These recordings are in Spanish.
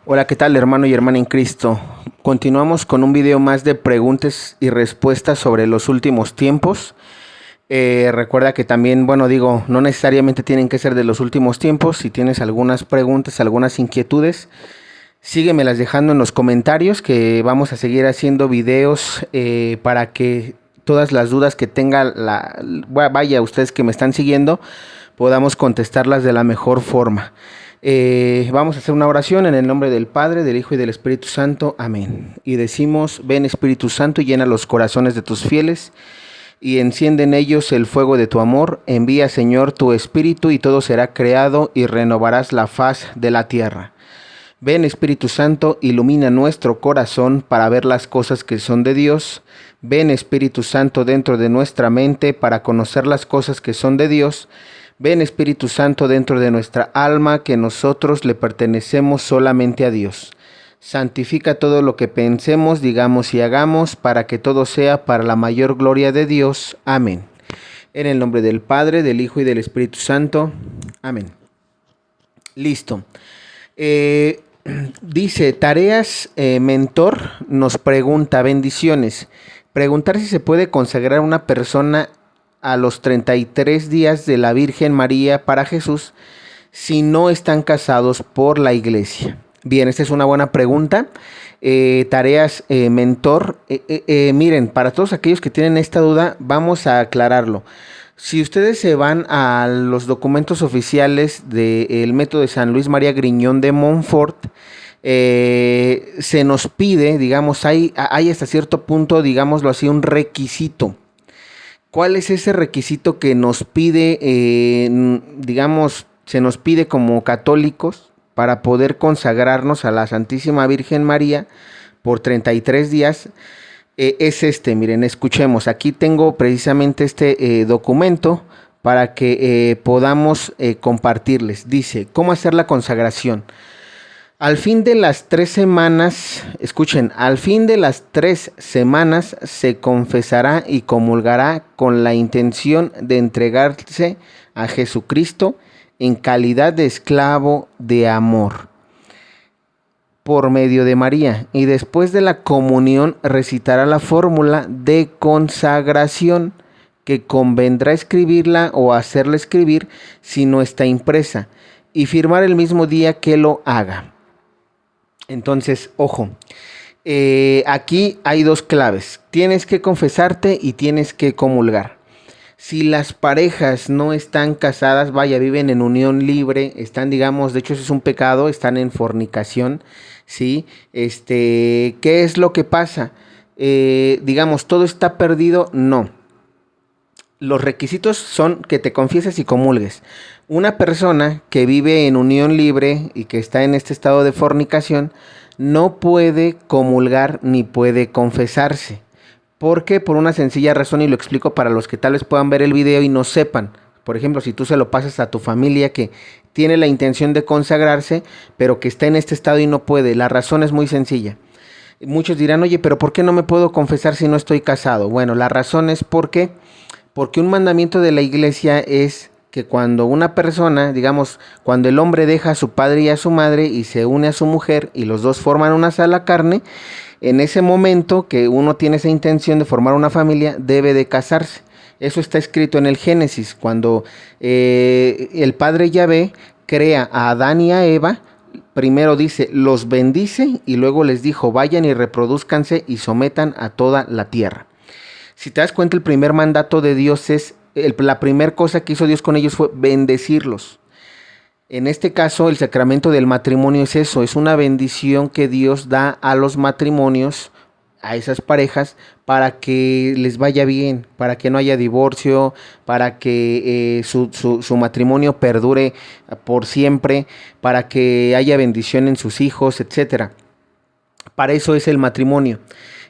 Hola, ¿qué tal, hermano y hermana en Cristo? Continuamos con un video más de preguntas y respuestas sobre los últimos tiempos. Recuerda que también, no necesariamente tienen que ser de los últimos tiempos. Si tienes algunas preguntas, algunas inquietudes, síguemelas dejando en los comentarios, que vamos a seguir haciendo videos para que todas las dudas que tenga ustedes que me están siguiendo, podamos contestarlas de la mejor forma. Vamos a hacer una oración en el nombre del Padre, del Hijo y del Espíritu Santo. Amén. Y decimos: ven, Espíritu Santo, y llena los corazones de tus fieles y enciende en ellos el fuego de tu amor. Envía, Señor, tu Espíritu, y todo será creado, y renovarás la faz de la tierra. Ven, Espíritu Santo, ilumina nuestro corazón para ver las cosas que son de Dios. Ven, Espíritu Santo, dentro de nuestra mente para conocer las cosas que son de Dios. Ven, Espíritu Santo, dentro de nuestra alma, que nosotros le pertenecemos solamente a Dios. Santifica todo lo que pensemos, digamos y hagamos, para que todo sea para la mayor gloria de Dios. Amén. En el nombre del Padre, del Hijo y del Espíritu Santo. Amén. Listo. Dice, tareas mentor nos pregunta, bendiciones. Preguntar si se puede consagrar una persona a los 33 días de la Virgen María para Jesús si no están casados por la iglesia. Bien, esta es una buena pregunta. Tareas mentor. Miren, para todos aquellos que tienen esta duda, vamos a aclararlo. Si ustedes se van a los documentos oficiales del método de San Luis María Griñón de Montfort, se nos pide, digamos, hay hasta cierto punto, digámoslo así, un requisito. ¿Cuál es ese requisito que nos pide, se nos pide como católicos para poder consagrarnos a la Santísima Virgen María por 33 días? Es miren, escuchemos. Aquí tengo precisamente este documento para que podamos compartirles. Dice, ¿cómo hacer la consagración? Al fin de las 3 semanas, escuchen, al fin de las 3 semanas se confesará y comulgará con la intención de entregarse a Jesucristo en calidad de esclavo de amor por medio de María, y después de la comunión recitará la fórmula de consagración, que convendrá escribirla o hacerla escribir si no está impresa, y firmar el mismo día que lo haga. Entonces, ojo, aquí hay dos claves: tienes que confesarte y tienes que comulgar. Si las parejas no están casadas, viven en unión libre, están, digamos, de hecho eso es un pecado, están en fornicación, ¿sí? ¿Qué es lo que pasa? Digamos, ¿todo está perdido? No. Los requisitos son que te confieses y comulgues. Una persona que vive en unión libre y que está en este estado de fornicación no puede comulgar ni puede confesarse. ¿Por qué? Por una sencilla razón, y lo explico para los que tal vez puedan ver el video y no sepan. Por ejemplo, si tú se lo pasas a tu familia que tiene la intención de consagrarse, pero que está en este estado y no puede, la razón es muy sencilla. Muchos dirán, oye, pero ¿por qué no me puedo confesar si no estoy casado? Bueno, la razón es porque un mandamiento de la iglesia es que cuando una persona, digamos, cuando el hombre deja a su padre y a su madre y se une a su mujer y los dos forman una sola carne, en ese momento que uno tiene esa intención de formar una familia, debe de casarse. Eso está escrito en el Génesis, cuando el Padre Yahvé crea a Adán y a Eva. Primero dice, los bendice, y luego les dijo, vayan y reproduzcanse y sometan a toda la tierra. Si te das cuenta, el primer mandato de Dios es, la primera cosa que hizo Dios con ellos fue bendecirlos. En este caso, el sacramento del matrimonio es eso, es una bendición que Dios da a los matrimonios, a esas parejas, para que les vaya bien, para que no haya divorcio, para que su matrimonio perdure por siempre, para que haya bendición en sus hijos, etcétera. Para eso es el matrimonio.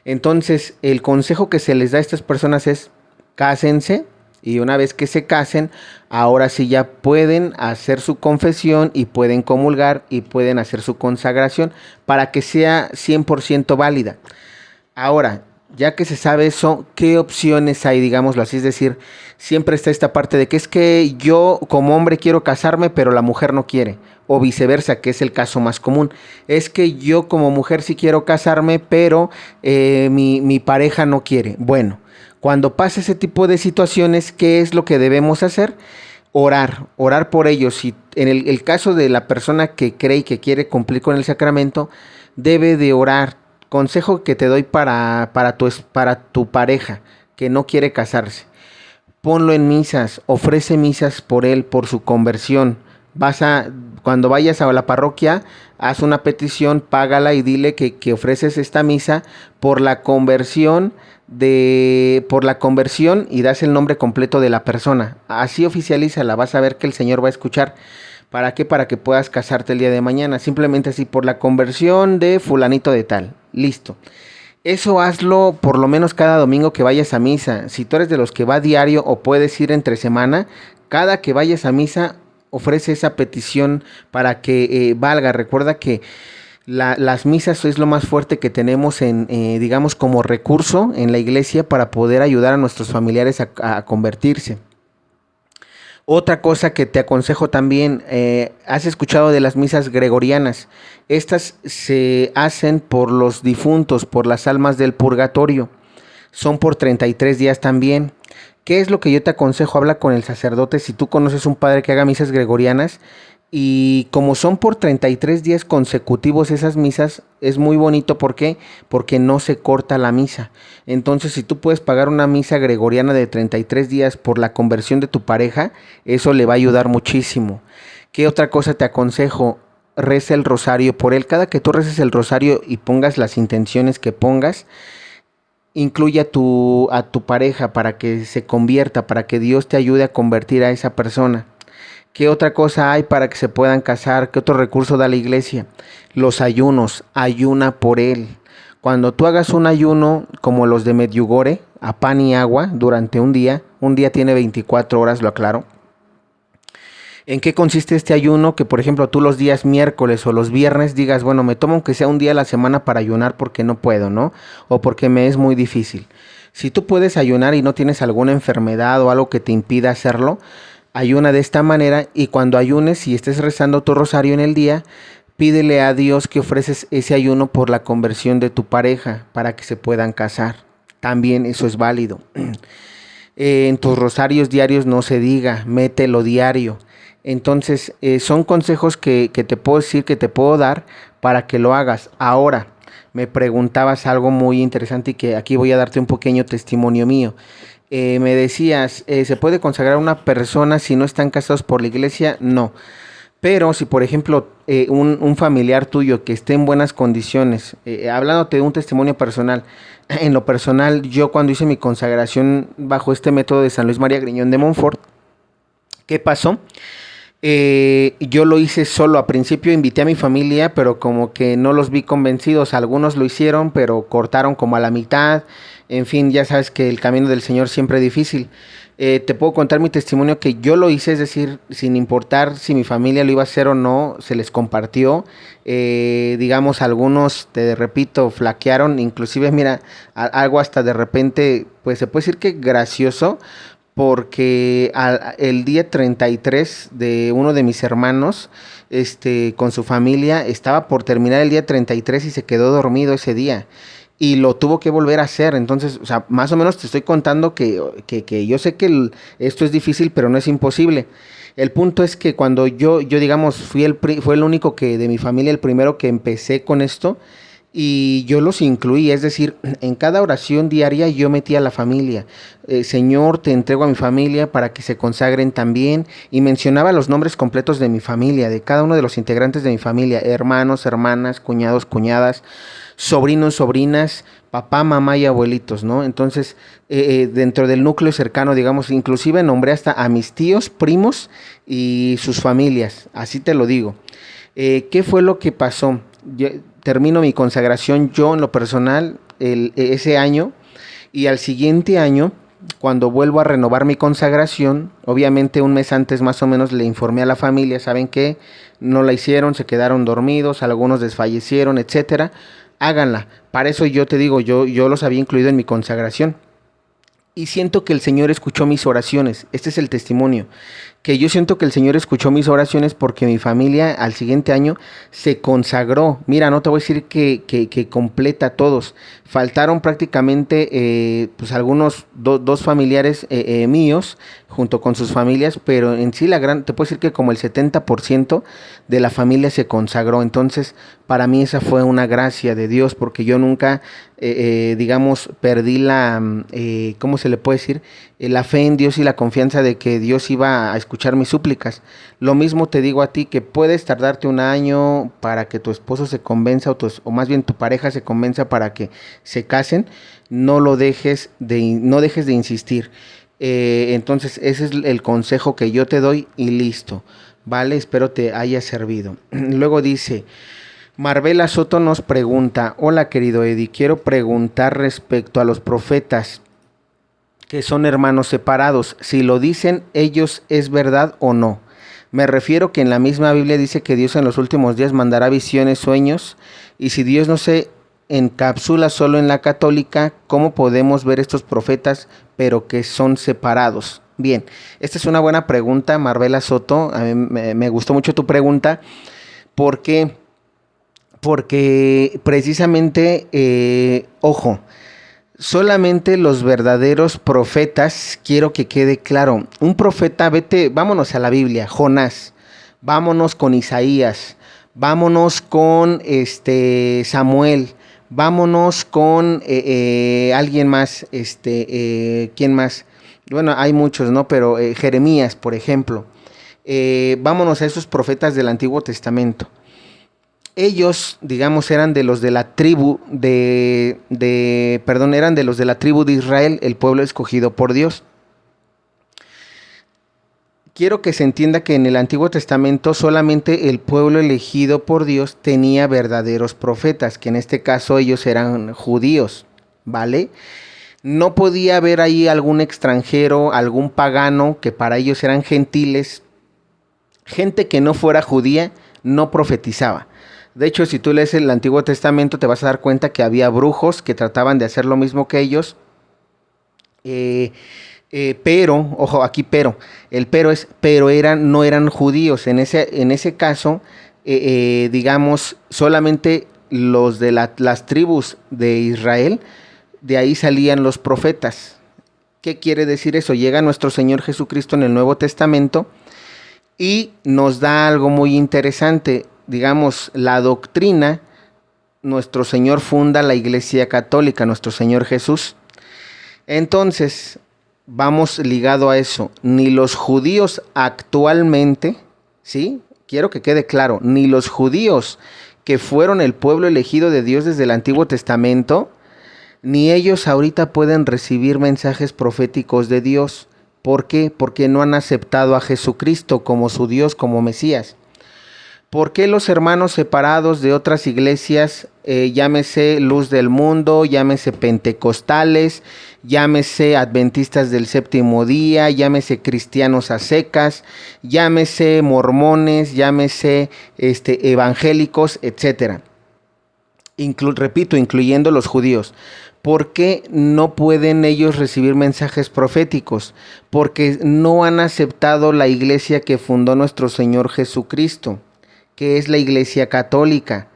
Entonces, el consejo que se les da a estas personas es: cásense, y una vez que se casen, ahora sí ya pueden hacer su confesión y pueden comulgar y pueden hacer su consagración para que sea 100% válida. Ahora, Ya que se sabe eso, ¿qué opciones hay, digámoslo así? Es decir, siempre está esta parte de que es que yo como hombre quiero casarme, pero la mujer no quiere. O viceversa, que es el caso más común. Es que yo como mujer sí quiero casarme, pero mi pareja no quiere. Bueno, cuando pasa ese tipo de situaciones, ¿qué es lo que debemos hacer? Orar por ellos. Si en el caso de la persona que cree y que quiere cumplir con el sacramento, debe de orar. Consejo que te doy para tu pareja que no quiere casarse. Ponlo en misas, ofrece misas por él, por su conversión. Cuando vayas a la parroquia, haz una petición, págala y dile que ofreces esta misa por la conversión por la conversión y das el nombre completo de la persona. Así oficialízala, vas a ver que el Señor va a escuchar. ¿Para qué? Para que puedas casarte el día de mañana. Simplemente así, por la conversión de fulanito de tal. Listo. Eso hazlo por lo menos cada domingo que vayas a misa. Si tú eres de los que va diario o puedes ir entre semana, cada que vayas a misa ofrece esa petición para que valga. Recuerda que las misas es lo más fuerte que tenemos digamos, como recurso en la iglesia para poder ayudar a nuestros familiares a convertirse. Otra cosa que te aconsejo también, has escuchado de las misas gregorianas. Estas se hacen por los difuntos, por las almas del purgatorio. Son por 33 días también. ¿Qué es lo que yo te aconsejo? Habla con el sacerdote si tú conoces un padre que haga misas gregorianas. Y como son por 33 días consecutivos esas misas, es muy bonito. ¿Por qué? Porque no se corta la misa. Entonces, si tú puedes pagar una misa gregoriana de 33 días por la conversión de tu pareja, eso le va a ayudar muchísimo. ¿Qué otra cosa te aconsejo? Reza el rosario por él. Cada que tú reces el rosario y pongas las intenciones que pongas, incluye a tu pareja para que se convierta, para que Dios te ayude a convertir a esa persona. ¿Qué otra cosa hay para que se puedan casar? ¿Qué otro recurso da la iglesia? Los ayunos. Ayuna por él. Cuando tú hagas un ayuno como los de Medjugorje, a pan y agua durante un día tiene 24 horas, lo aclaro. ¿En qué consiste este ayuno? Que por ejemplo tú los días miércoles o los viernes digas, bueno, me tomo aunque sea un día a la semana para ayunar porque no puedo, ¿no? O porque me es muy difícil. Si tú puedes ayunar y no tienes alguna enfermedad o algo que te impida hacerlo, ayuna de esta manera y cuando ayunes y estés rezando tu rosario en el día, pídele a Dios que ofreces ese ayuno por la conversión de tu pareja para que se puedan casar. También eso es válido. En tus rosarios diarios no se diga, mételo diario. Entonces, son consejos que te puedo decir, que te puedo dar para que lo hagas. Ahora, me preguntabas algo muy interesante y que aquí voy a darte un pequeño testimonio mío. Me decías, ¿se puede consagrar a una persona si no están casados por la iglesia? No. Pero si, por ejemplo, un familiar tuyo que esté en buenas condiciones, hablándote de un testimonio personal, en lo personal, yo cuando hice mi consagración bajo este método de San Luis María Griñón de Montfort, ¿qué pasó? Yo lo hice solo. A principio invité a mi familia, pero como que no los vi convencidos. Algunos lo hicieron, pero cortaron como a la mitad. En fin, ya sabes que el camino del Señor siempre es difícil. Te puedo contar mi testimonio que yo lo hice, es decir, sin importar si mi familia lo iba a hacer o no, se les compartió. Digamos, algunos, te repito, flaquearon. Inclusive, mira, algo hasta de repente, pues se puede decir que gracioso, porque el día 33 de uno de mis hermanos, con su familia, estaba por terminar el día 33 y se quedó dormido ese día. Y lo tuvo que volver a hacer. Entonces, o sea, más o menos te estoy contando que yo sé que esto es difícil, pero no es imposible. El punto es que cuando yo digamos, fue el único que de mi familia, el primero que empecé con esto, y yo los incluí, es decir, en cada oración diaria yo metí a la familia. Señor, te entrego a mi familia para que se consagren también, y mencionaba los nombres completos de mi familia, de cada uno de los integrantes de mi familia, hermanos, hermanas, cuñados, cuñadas, sobrinos, sobrinas, papá, mamá y abuelitos, ¿no? Entonces, dentro del núcleo cercano, digamos, inclusive nombré hasta a mis tíos, primos y sus familias, así te lo digo. ¿Qué fue lo que pasó? Yo termino mi consagración yo en lo personal ese año, y al siguiente año, cuando vuelvo a renovar mi consagración, obviamente un mes antes más o menos le informé a la familia, ¿saben qué? No la hicieron, se quedaron dormidos, algunos desfallecieron, etcétera. háganla. Para eso yo te digo, yo los había incluido en mi consagración. Y siento que el Señor escuchó mis oraciones. Este es el testimonio. Que yo siento que el Señor escuchó mis oraciones porque mi familia al siguiente año se consagró. Mira, no te voy a decir que completa todos. Faltaron prácticamente pues algunos dos familiares míos junto con sus familias, pero en sí te puedo decir que como el 70% de la familia se consagró. Entonces, para mí esa fue una gracia de Dios porque yo nunca, digamos, perdí ¿cómo se le puede decir? La fe en Dios y la confianza de que Dios iba a escuchar mis súplicas. Lo mismo te digo a ti, que puedes tardarte un año para que tu esposo se convenza o más bien tu pareja se convenza para que se casen. No dejes de insistir. Entonces ese es el consejo que yo te doy y listo. Vale, espero te haya servido. Luego dice Marbella Soto, nos pregunta: hola querido Eddie, quiero preguntar respecto a los profetas que son hermanos separados, si lo dicen ellos, ¿es verdad o no? Me refiero que en la misma Biblia dice que Dios en los últimos días mandará visiones, sueños, y si Dios no se encapsula solo en la católica, ¿cómo podemos ver estos profetas pero que son separados? Bien, esta es una buena pregunta, Marbella Soto. A mí me gustó mucho tu pregunta. ¿Por qué? Porque precisamente, ojo, solamente los verdaderos profetas, quiero que quede claro. Un profeta, vámonos a la Biblia, Jonás, vámonos con Isaías, vámonos con Samuel, vámonos con alguien más, ¿quién más? Bueno, hay muchos, ¿no? Pero Jeremías, por ejemplo. Vámonos a esos profetas del Antiguo Testamento. Ellos, digamos, eran de los de la tribu eran de los de la tribu de Israel, el pueblo escogido por Dios. Quiero que se entienda que en el Antiguo Testamento solamente el pueblo elegido por Dios tenía verdaderos profetas, que en este caso ellos eran judíos, ¿vale? No podía haber ahí algún extranjero, algún pagano, que para ellos eran gentiles. Gente que no fuera judía no profetizaba. De hecho, si tú lees el Antiguo Testamento, te vas a dar cuenta que había brujos que trataban de hacer lo mismo que ellos. Pero, ojo, aquí el pero no eran judíos. En ese caso, digamos, solamente los de las tribus de Israel, de ahí salían los profetas. ¿Qué quiere decir eso? Llega nuestro Señor Jesucristo en el Nuevo Testamento y nos da algo muy interesante. Digamos, la doctrina, nuestro Señor funda la Iglesia Católica, nuestro Señor Jesús. Entonces, vamos ligado a eso. Ni los judíos actualmente, ¿sí? Quiero que quede claro, ni los judíos que fueron el pueblo elegido de Dios desde el Antiguo Testamento, ni ellos ahorita pueden recibir mensajes proféticos de Dios. ¿Por qué? Porque no han aceptado a Jesucristo como su Dios, como Mesías. ¿Por qué los hermanos separados de otras iglesias, llámese Luz del Mundo, llámese pentecostales, llámese adventistas del séptimo día, llámese cristianos a secas, llámese mormones, llámese evangélicos, etcétera? Repito, incluyendo los judíos. ¿Por qué no pueden ellos recibir mensajes proféticos? Porque no han aceptado la iglesia que fundó nuestro Señor Jesucristo, que es la Iglesia Católica.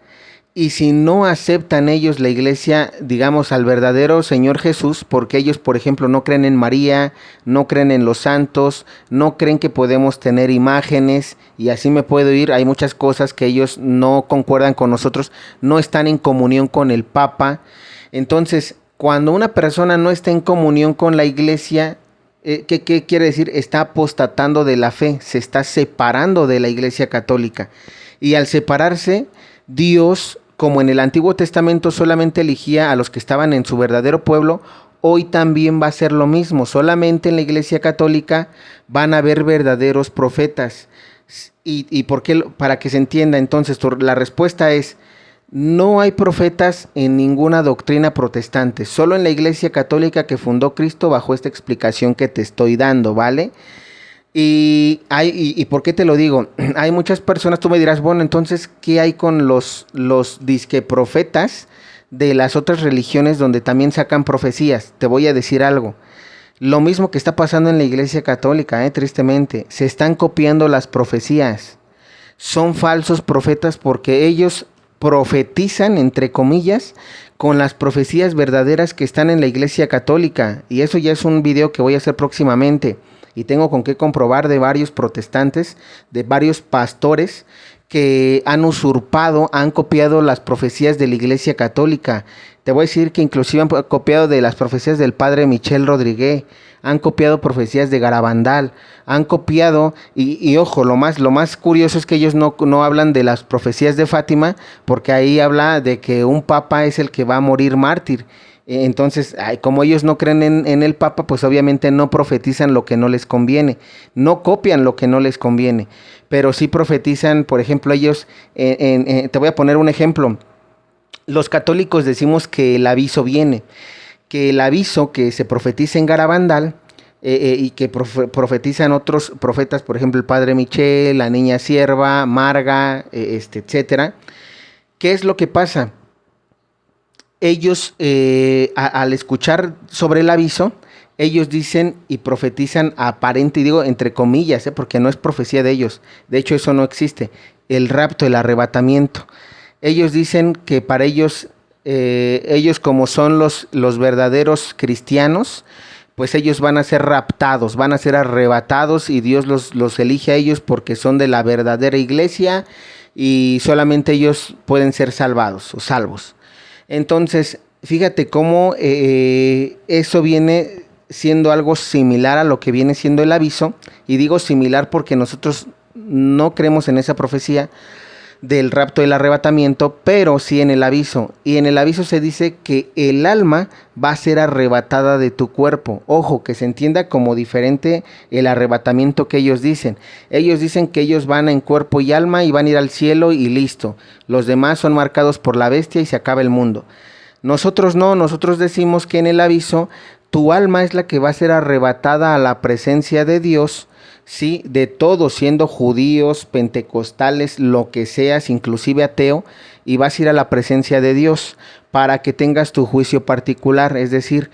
Y si no aceptan ellos la iglesia, digamos, al verdadero Señor Jesús, porque ellos, por ejemplo, no creen en María, no creen en los santos, no creen que podemos tener imágenes, y así me puedo ir, hay muchas cosas que ellos no concuerdan con nosotros, no están en comunión con el Papa. Entonces, cuando una persona no está en comunión con la iglesia, ¿qué quiere decir? Está apostatando de la fe, se está separando de la Iglesia Católica. Y al separarse, Dios, como en el Antiguo Testamento solamente elegía a los que estaban en su verdadero pueblo, hoy también va a ser lo mismo. Solamente en la Iglesia Católica van a haber verdaderos profetas. ¿Y por qué? Para que se entienda, entonces, la respuesta es: no hay profetas en ninguna doctrina protestante, solo en la Iglesia Católica que fundó Cristo, bajo esta explicación que te estoy dando, ¿vale? ¿Y por qué te lo digo? Hay muchas personas, tú me dirás, bueno, entonces, ¿qué hay con los disque profetas de las otras religiones donde también sacan profecías. Te voy a decir algo. Lo mismo que está pasando en la Iglesia Católica, tristemente. Se están copiando las profecías. Son falsos profetas porque ellos profetizan, entre comillas, con las profecías verdaderas que están en la Iglesia Católica. Y eso ya es un video que voy a hacer próximamente. Y tengo con qué comprobar de varios protestantes, de varios pastores que han usurpado, han copiado las profecías de la Iglesia Católica. Te voy a decir que inclusive han copiado de las profecías del padre Michel Rodríguez, han copiado profecías de Garabandal, han copiado, y ojo, lo más curioso es que ellos no hablan de las profecías de Fátima, porque ahí habla de que un papa es el que va a morir mártir. Entonces, como ellos no creen en el Papa, pues obviamente no profetizan lo que no les conviene, no copian lo que no les conviene, pero sí profetizan, por ejemplo, ellos, te voy a poner un ejemplo. Los católicos decimos que el aviso viene, que el aviso que se profetiza en Garabandal, y que profetizan otros profetas, por ejemplo, el padre Michel, la niña sierva, Marga, etcétera. ¿Qué es lo que pasa? Ellos, al escuchar sobre el aviso, ellos dicen y profetizan aparente, y digo entre comillas, porque no es profecía de ellos, de hecho eso no existe, el rapto, el arrebatamiento. Ellos dicen que para ellos, ellos como son los verdaderos cristianos, pues ellos van a ser raptados, van a ser arrebatados y Dios los elige a ellos porque son de la verdadera iglesia y solamente ellos pueden ser salvados o salvos. Entonces, fíjate cómo eso viene siendo algo similar a lo que viene siendo el aviso, y digo similar porque nosotros no creemos en esa profecía del rapto y el arrebatamiento, pero sí en el aviso, y en el aviso se dice que el alma va a ser arrebatada de tu cuerpo. Ojo, que se entienda como diferente el arrebatamiento que ellos dicen. Ellos dicen que ellos van en cuerpo y alma y van a ir al cielo y listo. Los demás son marcados por la bestia y se acaba el mundo. Nosotros no, nosotros decimos que en el aviso tu alma es la que va a ser arrebatada a la presencia de Dios, sí, de todos, siendo judíos, pentecostales, lo que seas, inclusive ateo, y vas a ir a la presencia de Dios para que tengas tu juicio particular, es decir,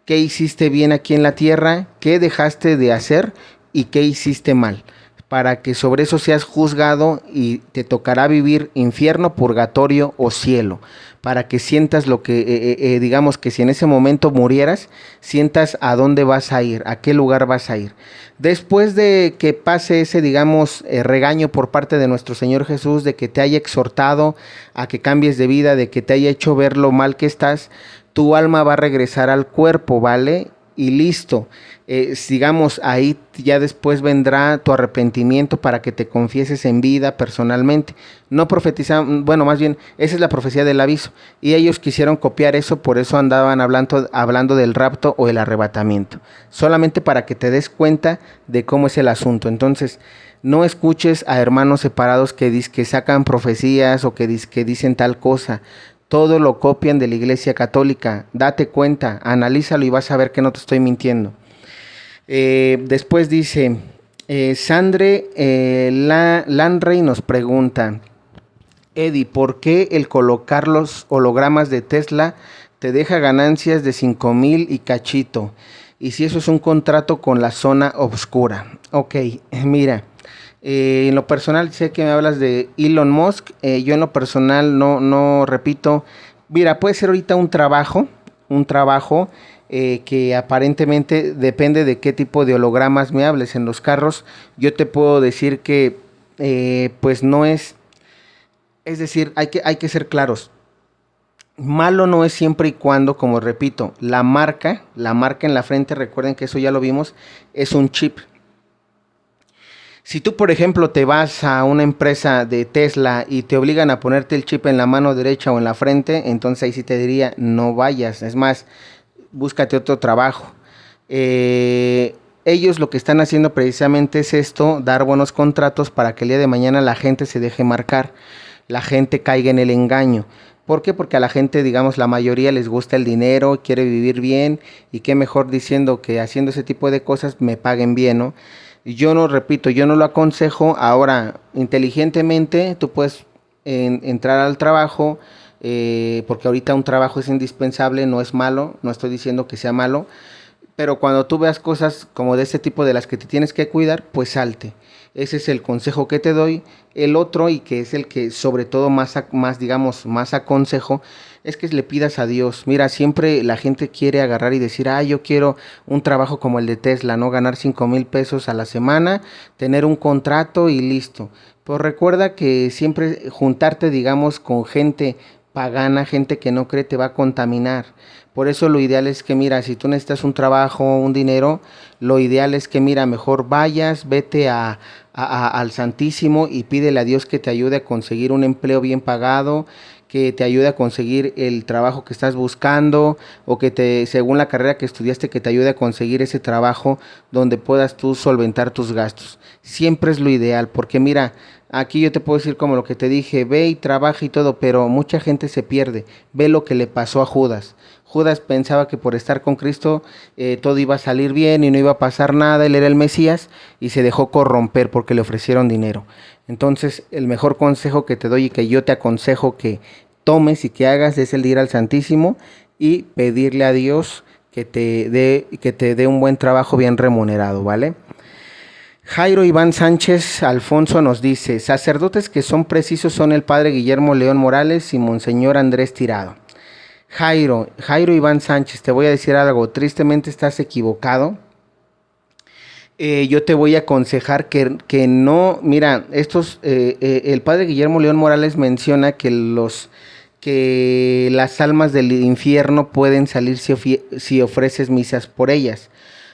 qué hiciste bien aquí en la tierra, qué dejaste de hacer y qué hiciste mal, para que sobre eso seas juzgado y te tocará vivir infierno, purgatorio o cielo, para que sientas lo que, digamos que si en ese momento murieras, sientas a dónde vas a ir, a qué lugar vas a ir. Después de que pase ese, digamos, regaño por parte de nuestro Señor Jesús, de que te haya exhortado a que cambies de vida, de que te haya hecho ver lo mal que estás, tu alma va a regresar al cuerpo, ¿vale? Y listo. Digamos, ahí ya después vendrá tu arrepentimiento para que te confieses en vida personalmente. No profetizan, bueno, más bien, esa es la profecía del aviso. Y ellos quisieron copiar eso, por eso andaban hablando del rapto o el arrebatamiento. Solamente para que te des cuenta de cómo es el asunto. Entonces, no escuches a hermanos separados que sacan profecías o que dicen tal cosa. Todo lo copian de la Iglesia Católica. Date cuenta, analízalo y vas a ver que no te estoy mintiendo. Después dice, Sandre Lanrey nos pregunta, Eddie, ¿por qué el colocar los hologramas de Tesla te deja ganancias de 5,000 y cachito? Y si eso es un contrato con la zona oscura. Ok, mira. En lo personal sé que me hablas de Elon Musk, yo en lo personal no repito, mira, puede ser ahorita un trabajo que aparentemente depende de qué tipo de hologramas me hables. En los carros yo te puedo decir que pues no es decir, hay que ser claros. Malo no es siempre y cuando, como repito, la marca en la frente, recuerden que eso ya lo vimos, es un chip. Si tú, por ejemplo, te vas a una empresa de Tesla y te obligan a ponerte el chip en la mano derecha o en la frente, entonces ahí sí te diría, no vayas. Es más, búscate otro trabajo. Ellos lo que están haciendo precisamente es esto, dar buenos contratos para que el día de mañana la gente se deje marcar, la gente caiga en el engaño. ¿Por qué? Porque a la gente, digamos, la mayoría les gusta el dinero, quiere vivir bien, y qué mejor diciendo que haciendo ese tipo de cosas me paguen bien, ¿no? Yo no, repito, yo no lo aconsejo. Ahora, inteligentemente, tú puedes entrar al trabajo, porque ahorita un trabajo es indispensable, no es malo, no estoy diciendo que sea malo, pero cuando tú veas cosas como de este tipo de las que te tienes que cuidar, pues salte. Ese es el consejo que te doy. El otro, y que es el que sobre todo más aconsejo, es que le pidas a Dios. Mira, siempre la gente quiere agarrar y decir, yo quiero un trabajo como el de Tesla, ¿no? Ganar 5,000 pesos a la semana, tener un contrato y listo. Pues recuerda que siempre juntarte, digamos, con gente pagana, gente que no cree, te va a contaminar. Por eso lo ideal es que, mira, si tú necesitas un trabajo, un dinero, lo ideal es que, mira, mejor vayas, vete al Santísimo y pídele a Dios que te ayude a conseguir un empleo bien pagado, que te ayude a conseguir el trabajo que estás buscando, o que según la carrera que estudiaste, que te ayude a conseguir ese trabajo donde puedas tú solventar tus gastos. Siempre es lo ideal, porque mira, aquí yo te puedo decir como lo que te dije, ve y trabaja y todo, pero mucha gente se pierde. Ve lo que le pasó a Judas. Judas pensaba que por estar con Cristo todo iba a salir bien y no iba a pasar nada, él era el Mesías, y se dejó corromper porque le ofrecieron dinero. Entonces, el mejor consejo que te doy y que yo te aconsejo que tomes y que hagas es el de ir al Santísimo y pedirle a Dios que te dé un buen trabajo bien remunerado, ¿vale? Jairo Iván Sánchez Alfonso nos dice, sacerdotes que son precisos son el padre Guillermo León Morales y Monseñor Andrés Tirado. Jairo Iván Sánchez, te voy a decir algo, tristemente estás equivocado. Yo te voy a aconsejar que no, mira, el padre Guillermo León Morales menciona que las almas del infierno pueden salir si ofreces misas por ellas.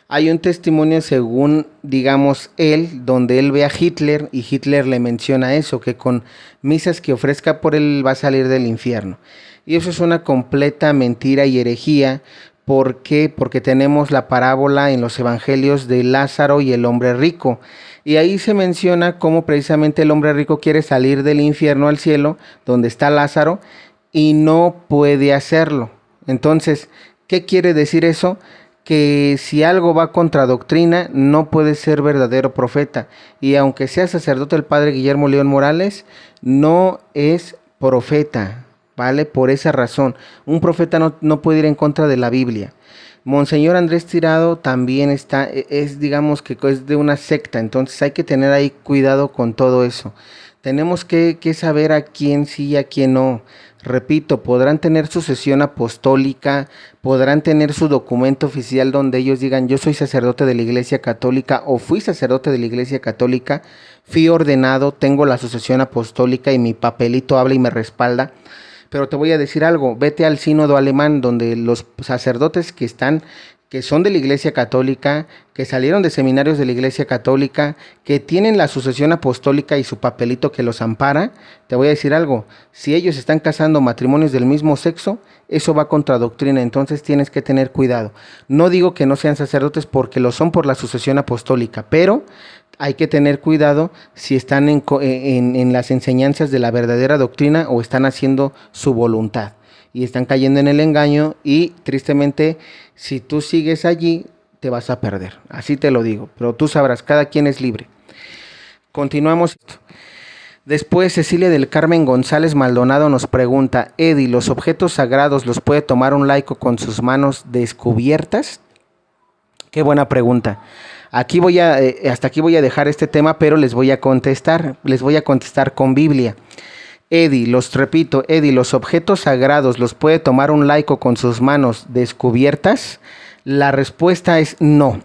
Hay un testimonio según, digamos, él, donde él ve a Hitler y Hitler le menciona eso, que con misas que ofrezca por él va a salir del infierno. Y eso es una completa mentira y herejía. ¿Por qué? Porque tenemos la parábola en los evangelios de Lázaro y el hombre rico. Y ahí se menciona cómo precisamente el hombre rico quiere salir del infierno al cielo, donde está Lázaro, y no puede hacerlo. Entonces, ¿qué quiere decir eso? Que si algo va contra doctrina, no puede ser verdadero profeta. Y aunque sea sacerdote el padre Guillermo León Morales, no es profeta, ¿vale? Por esa razón, un profeta no puede ir en contra de la Biblia. Monseñor Andrés Tirado también digamos que es de una secta, entonces hay que tener ahí cuidado con todo eso. Tenemos que saber a quién sí y a quién no. Repito, podrán tener su sesión apostólica, podrán tener su documento oficial donde ellos digan yo soy sacerdote de la Iglesia Católica o fui sacerdote de la Iglesia Católica, fui ordenado, tengo la sucesión apostólica y mi papelito habla y me respalda. Pero te voy a decir algo, vete al sínodo alemán donde los sacerdotes que son de la Iglesia Católica, que salieron de seminarios de la Iglesia Católica, que tienen la sucesión apostólica y su papelito que los ampara, te voy a decir algo, si ellos están casando matrimonios del mismo sexo, eso va contra doctrina, entonces tienes que tener cuidado. No digo que no sean sacerdotes porque lo son por la sucesión apostólica, pero hay que tener cuidado si están en las enseñanzas de la verdadera doctrina o están haciendo su voluntad y están cayendo en el engaño y tristemente si tú sigues allí te vas a perder, así te lo digo, pero tú sabrás, cada quien es libre. Continuamos. Después Cecilia del Carmen González Maldonado nos pregunta, Eddie, ¿los objetos sagrados los puede tomar un laico con sus manos descubiertas? Qué buena pregunta. Hasta aquí voy a dejar este tema, pero les voy a contestar con Biblia. Eddie, los objetos sagrados los puede tomar un laico con sus manos descubiertas. La respuesta es no.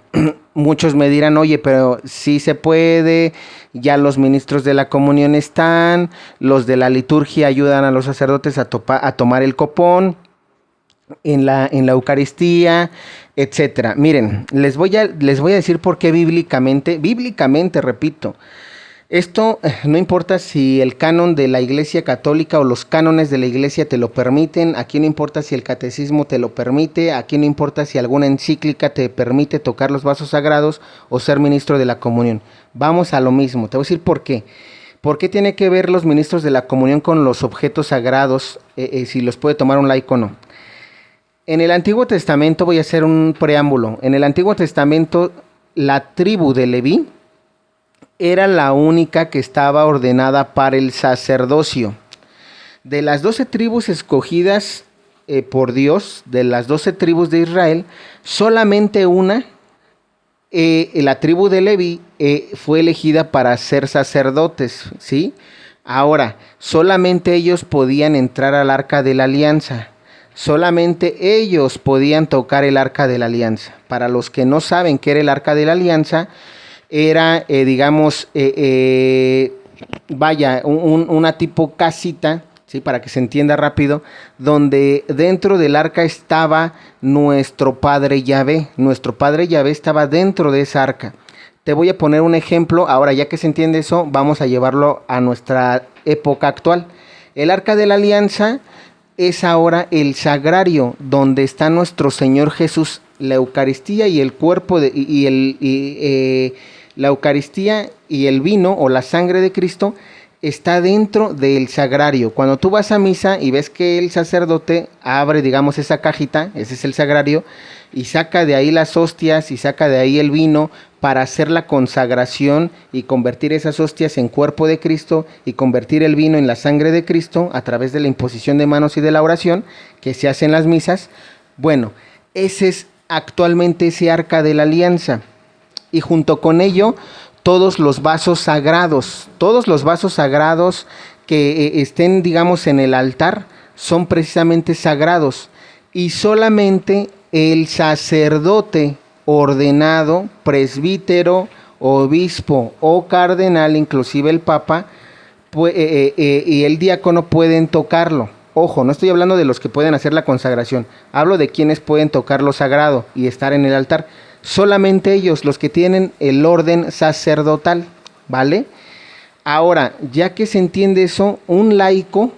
Muchos me dirán, oye, pero sí se puede, ya los ministros de la comunión están, los de la liturgia ayudan a los sacerdotes a tomar el copón en la Eucaristía, etcétera. Miren, les voy a decir por qué bíblicamente, repito, esto no importa si el canon de la Iglesia Católica o los cánones de la Iglesia te lo permiten, aquí no importa si el catecismo te lo permite, aquí no importa si alguna encíclica te permite tocar los vasos sagrados o ser ministro de la comunión. Vamos a lo mismo, te voy a decir por qué. ¿Por qué tiene que ver los ministros de la comunión con los objetos sagrados, si los puede tomar un laico o no? En el Antiguo Testamento, voy a hacer un preámbulo, en el Antiguo Testamento la tribu de Leví era la única que estaba ordenada para el sacerdocio. De las 12 tribus escogidas por Dios, de las 12 tribus de Israel, solamente una, la tribu de Leví, fue elegida para ser sacerdotes, ¿sí? Ahora, solamente ellos podían entrar al arca de la alianza. Solamente ellos podían tocar el arca de la alianza. Para los que no saben qué era el arca de la alianza, era, una tipo casita, ¿sí? Para que se entienda rápido, donde dentro del arca estaba nuestro Padre Yahvé. Nuestro Padre Yahvé estaba dentro de esa arca. Te voy a poner un ejemplo. Ahora, ya que se entiende eso, vamos a llevarlo a nuestra época actual. El arca de la alianza es ahora el sagrario donde está nuestro Señor Jesús, la Eucaristía y el cuerpo la Eucaristía y el vino o la sangre de Cristo está dentro del sagrario. Cuando tú vas a misa y ves que el sacerdote abre, digamos, esa cajita, ese es el sagrario, y saca de ahí las hostias y saca de ahí el vino para hacer la consagración y convertir esas hostias en cuerpo de Cristo y convertir el vino en la sangre de Cristo a través de la imposición de manos y de la oración que se hace en las misas. Bueno, ese es actualmente ese arca de la alianza. Y junto con ello, todos los vasos sagrados que estén, digamos, en el altar, son precisamente sagrados. Y solamente el sacerdote ordenado, presbítero, obispo o cardenal, inclusive el papa, y el diácono pueden tocarlo. Ojo, no estoy hablando de los que pueden hacer la consagración, hablo de quienes pueden tocar lo sagrado y estar en el altar. Solamente ellos, los que tienen el orden sacerdotal, ¿vale? Ahora, ya que se entiende eso, un laico,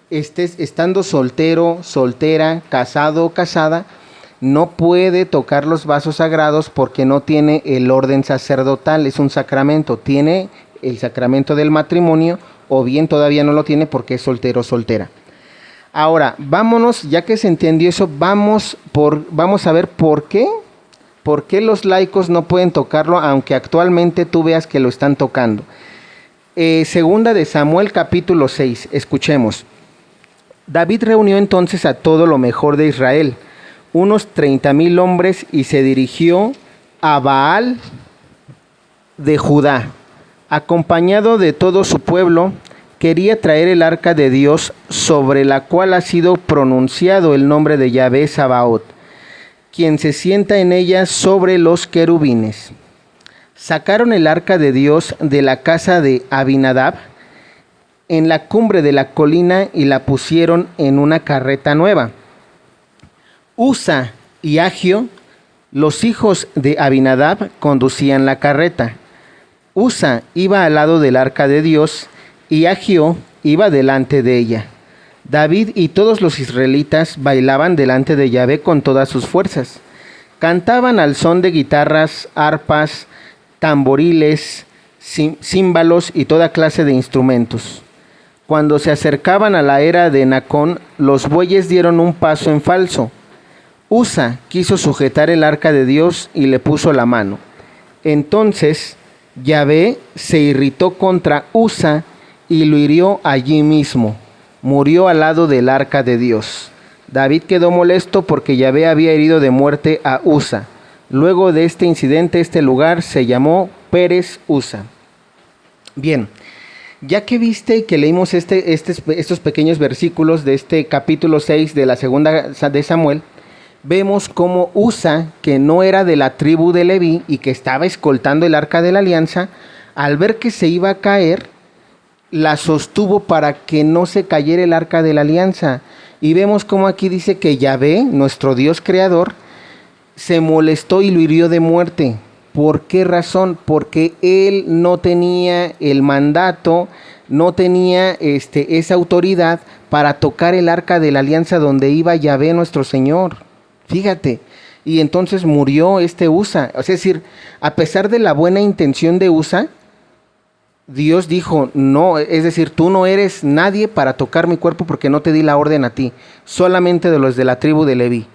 estando soltero, soltera, casado o casada, no puede tocar los vasos sagrados porque no tiene el orden sacerdotal, es un sacramento, tiene el sacramento del matrimonio o bien todavía no lo tiene porque es soltero o soltera. Ahora, vámonos, ya que se entendió eso, vamos a ver por qué los laicos no pueden tocarlo, aunque actualmente tú veas que lo están tocando. Segunda de Samuel capítulo 6, escuchemos. David reunió entonces a todo lo mejor de Israel, unos 30,000 hombres, y se dirigió a Baal de Judá. Acompañado de todo su pueblo, quería traer el arca de Dios, sobre la cual ha sido pronunciado el nombre de Yahvé Sabaoth, quien se sienta en ella sobre los querubines. Sacaron el arca de Dios de la casa de Abinadab en la cumbre de la colina y la pusieron en una carreta nueva. Usa y Agio, los hijos de Abinadab, conducían la carreta. Usa iba al lado del arca de Dios y Agio iba delante de ella. David y todos los israelitas bailaban delante de Yahvé con todas sus fuerzas. Cantaban al son de guitarras, arpas, tamboriles, címbalos y toda clase de instrumentos. Cuando se acercaban a la era de Nacón, los bueyes dieron un paso en falso. Usa quiso sujetar el arca de Dios y le puso la mano. Entonces Yahvé se irritó contra Usa y lo hirió allí mismo. Murió al lado del arca de Dios. David quedó molesto porque Yahvé había herido de muerte a Usa. Luego de este incidente, este lugar se llamó Pérez Usa. Bien, ya que viste que leímos estos pequeños versículos de este capítulo 6 de la segunda de Samuel, vemos cómo Usa, que no era de la tribu de Leví y que estaba escoltando el arca de la alianza, al ver que se iba a caer, la sostuvo para que no se cayera el arca de la alianza. Y vemos cómo aquí dice que Yahvé, nuestro Dios creador, se molestó y lo hirió de muerte. ¿Por qué razón? Porque él no tenía el mandato, no tenía esa autoridad para tocar el arca de la alianza donde iba Yahvé nuestro Señor. Fíjate, y entonces murió Usa. Es decir, a pesar de la buena intención de Usa, Dios dijo, no, es decir, tú no eres nadie para tocar mi cuerpo porque no te di la orden a ti, solamente de los de la tribu de Leví.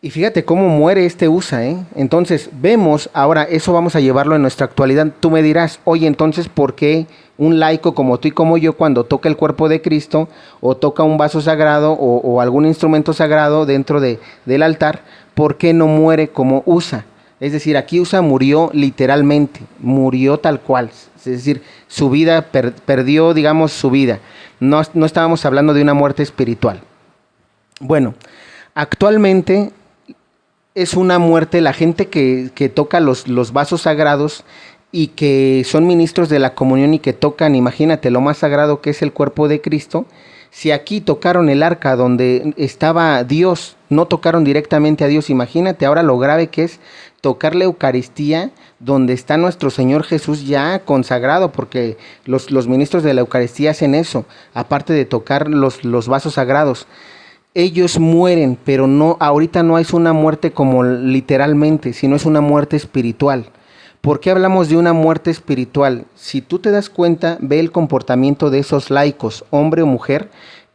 Y fíjate cómo muere Usa, ¿eh? Entonces vemos, ahora eso vamos a llevarlo en nuestra actualidad. Tú me dirás, oye, entonces, ¿por qué un laico como tú y como yo, cuando toca el cuerpo de Cristo o toca un vaso sagrado o algún instrumento sagrado dentro del altar, ¿por qué no muere como Usa? Es decir, aquí Usa murió literalmente, murió tal cual. Es decir, su vida, perdió, digamos, su vida. No estábamos hablando de una muerte espiritual. Bueno, actualmente es una muerte, la gente que toca los vasos sagrados y que son ministros de la comunión y que tocan, imagínate, lo más sagrado que es el cuerpo de Cristo. Si aquí tocaron el arca donde estaba Dios, no tocaron directamente a Dios, imagínate ahora lo grave que es tocar la Eucaristía donde está nuestro Señor Jesús ya consagrado, porque los ministros de la Eucaristía hacen eso, aparte de tocar los vasos sagrados. Ellos mueren, pero no, ahorita no es una muerte como literalmente, sino es una muerte espiritual. ¿Por qué hablamos de una muerte espiritual? Si tú te das cuenta, ve el comportamiento de esos laicos, hombre o mujer,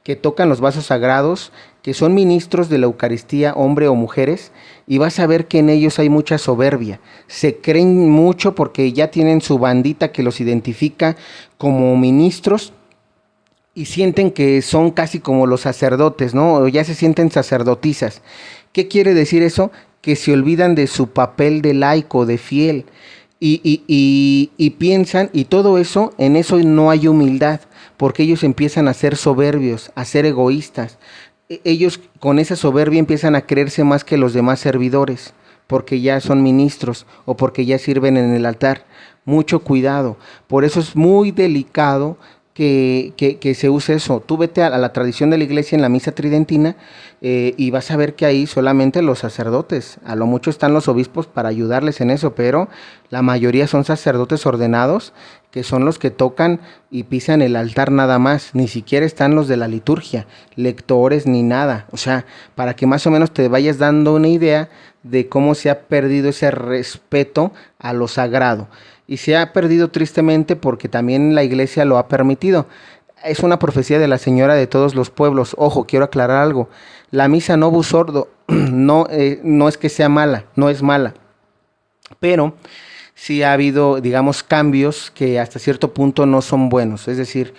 que tocan los vasos sagrados, que son ministros de la Eucaristía, hombre o mujeres, y vas a ver que en ellos hay mucha soberbia. Se creen mucho porque ya tienen su bandita que los identifica como ministros, y sienten que son casi como los sacerdotes, ¿no? O ya se sienten sacerdotisas. ¿Qué quiere decir eso? Que se olvidan de su papel de laico, de fiel, y piensan, y todo eso, en eso no hay humildad, porque ellos empiezan a ser soberbios, a ser egoístas. Ellos con esa soberbia empiezan a creerse más que los demás servidores, porque ya son ministros o porque ya sirven en el altar. Mucho cuidado, por eso es muy delicado que se use eso. Tú vete a la tradición de la iglesia en la misa tridentina y vas a ver que ahí solamente los sacerdotes, a lo mucho están los obispos para ayudarles en eso, pero la mayoría son sacerdotes ordenados, que son los que tocan y pisan el altar nada más, ni siquiera están los de la liturgia, lectores ni nada. O sea, para que más o menos te vayas dando una idea de cómo se ha perdido ese respeto a lo sagrado. Y se ha perdido tristemente porque también la iglesia lo ha permitido. Es una profecía de la Señora de todos los pueblos. Ojo, quiero aclarar algo. La misa Novus Ordo no es que sea mala, no es mala. Pero sí ha habido, digamos, cambios que hasta cierto punto no son buenos. Es decir,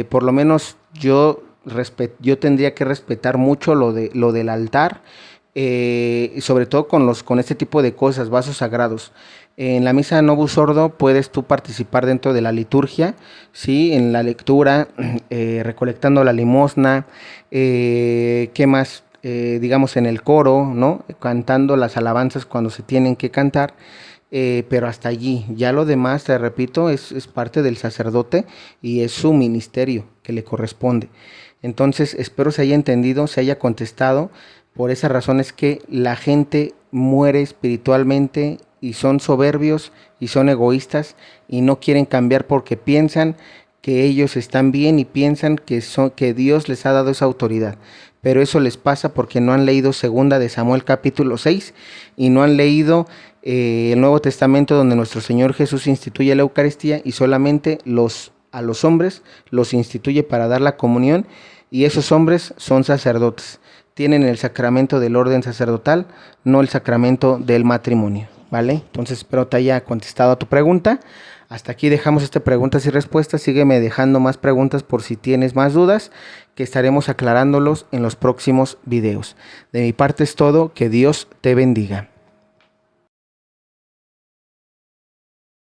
por lo menos yo tendría que respetar mucho lo del altar, sobre todo con este tipo de cosas, vasos sagrados. En la misa Novus Ordo puedes tú participar dentro de la liturgia, ¿sí? En la lectura, recolectando la limosna, ¿qué más? Digamos en el coro, ¿no? Cantando las alabanzas cuando se tienen que cantar, pero hasta allí. Ya lo demás, te repito, es parte del sacerdote y es su ministerio que le corresponde. Entonces espero se haya entendido, se haya contestado. Por esa razón es que la gente muere espiritualmente y son soberbios y son egoístas y no quieren cambiar porque piensan que ellos están bien y piensan que Dios les ha dado esa autoridad. Pero eso les pasa porque no han leído 2 de Samuel capítulo 6 y no han leído el Nuevo Testamento, donde nuestro Señor Jesús instituye la Eucaristía y solamente a los hombres los instituye para dar la comunión, y esos hombres son sacerdotes. Tienen el sacramento del orden sacerdotal, no el sacramento del matrimonio, ¿vale? Entonces espero te haya contestado a tu pregunta. Hasta aquí dejamos estas preguntas y respuestas. Sígueme dejando más preguntas por si tienes más dudas, que estaremos aclarándolos en los próximos videos. De mi parte es todo. Que Dios te bendiga.